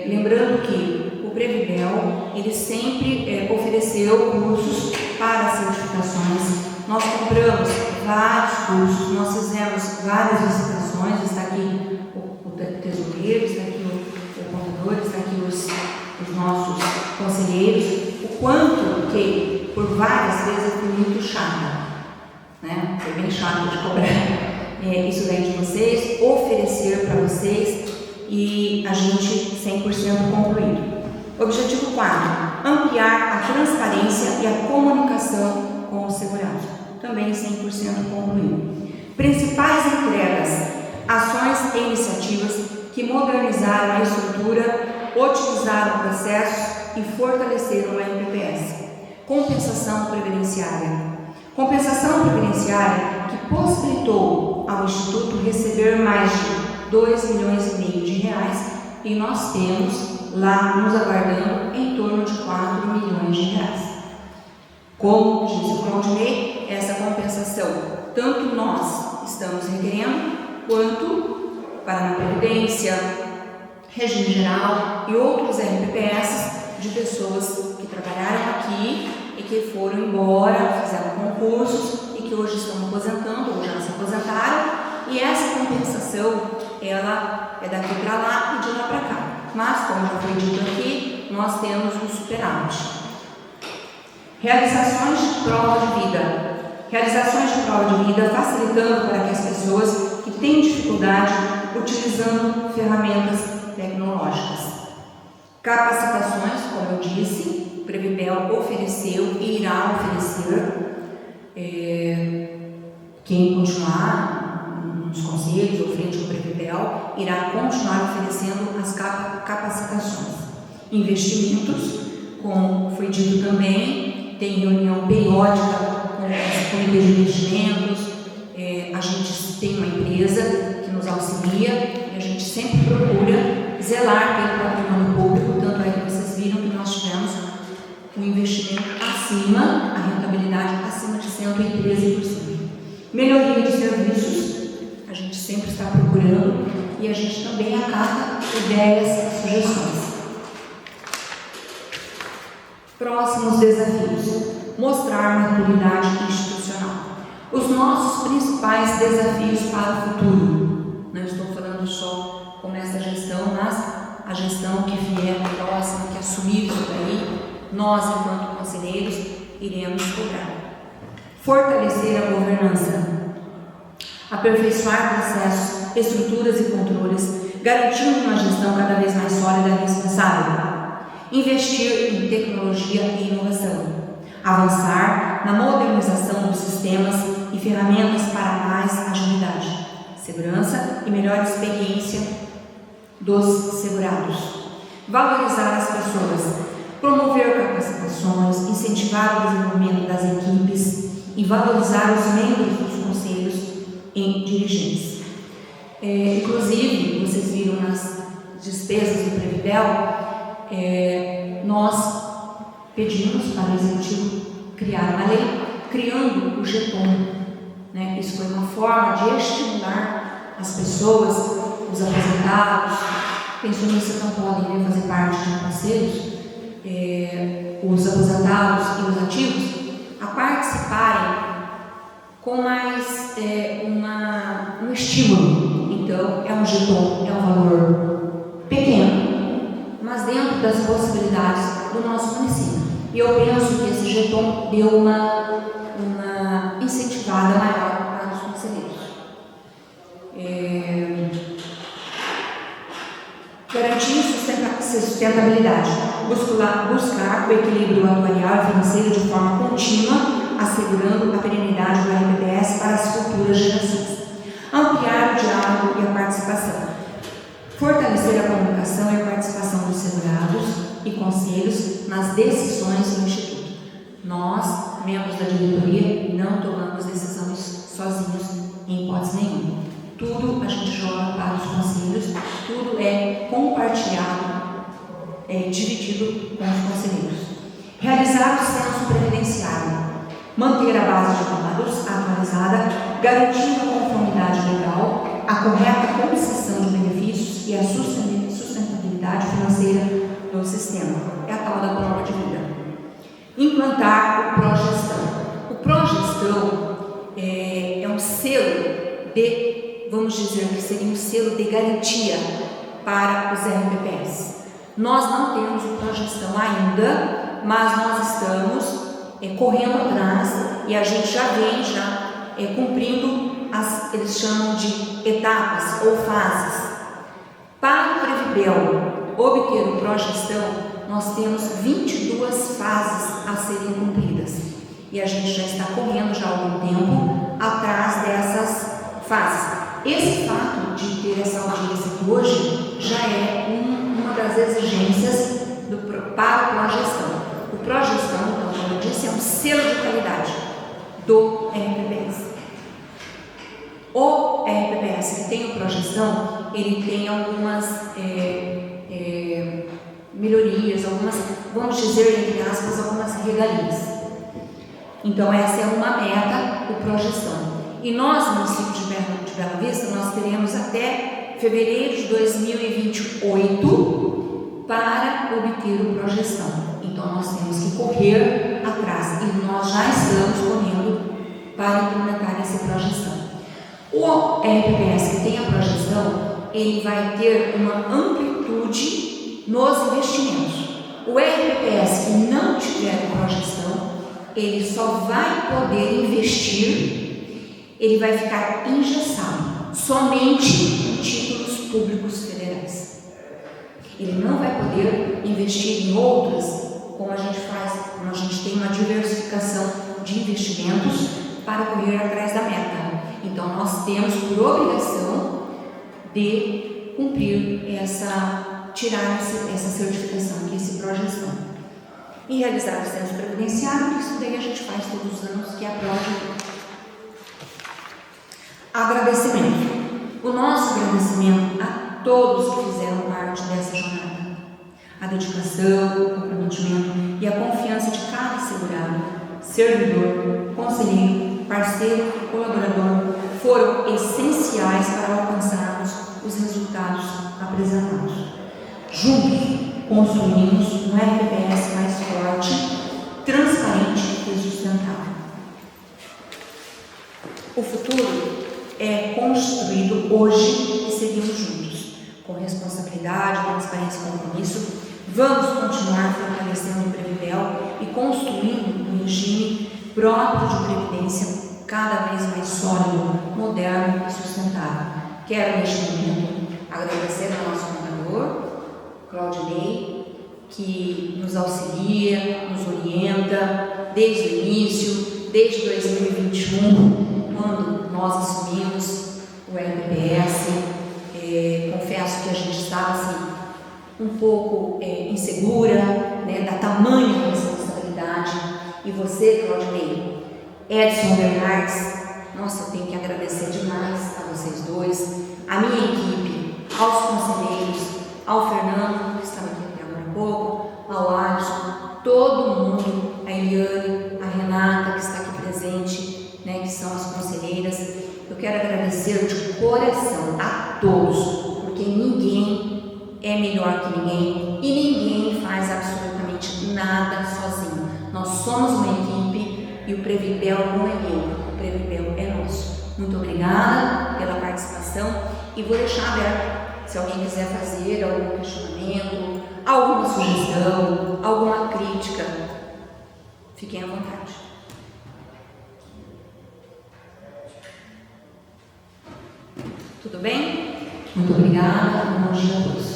Lembrando que o Previbel, ele sempre ofereceu cursos para certificações. Nós compramos vários cursos, nós fizemos várias licitações. Está aqui o tesoureiro, está aqui o contador, está aqui os nossos conselheiros. O quanto que por várias vezes eu fui muito chata, né? Foi bem chato de cobrar isso daí de vocês, oferecer para vocês e a gente 100% concluído. Objetivo 4: ampliar a transparência e a comunicação com o segurado, também 100% concluído. Principais entregas: ações e iniciativas que modernizaram a estrutura, otimizaram processos e fortaleceram o MPPS. Compensação previdenciária. Compensação previdenciária que possibilitou ao Instituto receber mais de 2,5 milhões e nós temos lá nos aguardando em torno de 4 milhões de reais. Como disse o Claudinei, essa compensação tanto nós estamos requerendo quanto para a Previdência, Regime Geral e outros MPPS de pessoas que trabalharam aqui e que foram embora, fizeram concursos e que hoje estão aposentando ou já se aposentaram, e essa compensação ela é daqui para lá e de lá para cá. Mas, como já foi dito aqui, nós temos um superávit. Realizações de prova de vida. Realizações de prova de vida facilitando para que as pessoas que têm dificuldade utilizando ferramentas tecnológicas. Capacitações, como eu disse, o Previbel ofereceu e irá oferecer. Quem continuar nos conselhos ou frente ao Previbel irá continuar oferecendo as capacitações. Investimentos, como foi dito também, tem reunião periódica com os comitês de investimentos. A gente tem uma empresa que nos auxilia e a gente sempre procura zelar pelo patrimônio público. Tanto é que vocês viram que nós tivemos um investimento acima, a rentabilidade acima de 113%. Melhoria de serviços, a gente sempre está procurando e a gente também acata ideias e sugestões. Próximos desafios: mostrar maturidade institucional. Os nossos principais desafios para o futuro. Não estou falando só como essa gestão, mas a gestão que vier próxima, que assumir isso daí, nós, enquanto conselheiros, iremos cobrar. Fortalecer a governança. Aperfeiçoar processos, estruturas e controles, garantindo uma gestão cada vez mais sólida e responsável. Investir em tecnologia e inovação. Avançar na modernização dos sistemas e ferramentas para mais agilidade, segurança e melhor experiência dos segurados. Valorizar as pessoas. Promover capacitações, incentivar o desenvolvimento das equipes e valorizar os membros dos conselhos e dirigentes. Inclusive, vocês viram nas despesas do Previbel, nós pedimos para o Executivo criar uma lei, criando o GETOM. Né? Isso foi uma forma de estimular as pessoas, os aposentados, pensionistas não podem fazer parte de conselhos, os aposentados e os ativos, a participarem com mais um estímulo. Então, é um GETOM, é um valor pequeno, mas dentro das possibilidades do nosso município. E eu penso que esse GETOM deu uma incentivada maior para os conselheiros. Garantir sustentabilidade. Buscar o equilíbrio atuarial e financeiro de forma contínua, assegurando a perenidade do MPPS para as futuras gerações. Ampliar o diálogo e a participação. Fortalecer a comunicação e a participação dos segurados e conselhos nas decisões do Instituto. Nós, membros da diretoria, não tomamos decisões sozinhos em hipótese nenhuma. Tudo a gente joga para os conselhos, tudo é compartilhado, dividido com os conselheiros. Realizar o censo previdenciário. Manter a base de dados atualizada, garantindo a conformidade legal a correta concessão de benefícios e a sustentabilidade financeira do sistema. É a tal da prova de vida. Implantar o progestão. O progestão é um selo de, vamos dizer que seria um selo de garantia para os RPPS. Nós não temos o progestão ainda, mas nós estamos correndo atrás e a gente já vem cumprindo eles chamam de etapas ou fases. Para o Previbel obter o progestão, nós temos 22 fases a serem cumpridas e a gente já está correndo já há algum tempo atrás dessas fases. Esse fato de ter essa audiência aqui hoje já é uma das exigências para o progestão. O progestão, então, como eu disse, é um selo de qualidade do RPPS. O RPPS que tem o progestão, ele tem algumas melhorias, algumas, vamos dizer, entre aspas, algumas regalias. Então, essa é uma meta, o progestão. E nós, no município de Bela Vista, nós teremos até fevereiro de 2028 para obter o progestão. Então, nós temos que correr atrás e nós já estamos correndo para implementar essa progestão. O RPPS que tem a progestão, ele vai ter uma amplitude nos investimentos. O RPPS que não tiver progestão, ele só vai poder investir, ele vai ficar engessado somente em títulos públicos federais. Ele não vai poder investir em outras, como a gente faz, como a gente tem uma diversificação de investimentos para correr atrás da meta. Então, nós temos por obrigação de cumprir tirar essa certificação, que é esse progestão. E realizar o censo previdenciário, isso daí a gente faz todos os anos, que é a prova. Agradecimento. O nosso agradecimento a todos que fizeram parte dessa jornada. A dedicação, o comprometimento e a confiança de cada segurado, servidor, conselheiro, parceiro e colaborador foram essenciais para alcançarmos os resultados apresentados. Juntos, construímos um RPPS mais forte, transparente e sustentável. O futuro é construído hoje e seguimos juntos. Com responsabilidade, transparência e compromisso, vamos continuar fortalecendo o Previbel e construindo um regime próprio de previdência cada vez mais sólido, moderno e sustentável. Quero, neste momento, agradecer ao nosso contador, Claudinei, que nos auxilia, nos orienta desde o início, desde 2021, quando nós assumimos o RPPS. Confesso que a gente estava assim, um pouco insegura, da tamanha responsabilidade. E você, Claudinei, Edson Bernardes, nossa, eu tenho que agradecer demais a vocês dois, a minha equipe, aos conselheiros, ao Fernando, que estava aqui até agora há pouco, ao Alisson, todo mundo, a Eliane, a Renata, que está aqui presente, que são as conselheiras. Eu quero agradecer de coração a todos, porque ninguém é melhor que ninguém e ninguém faz absolutamente nada sozinho. Nós somos uma equipe e o Previbel não é meu, o Previbel é nosso. Muito obrigada pela participação e vou deixar aberto, se alguém quiser fazer algum questionamento, alguma sugestão, alguma crítica, fiquem à vontade. Tudo bem? Muito obrigada, bom dia a todos.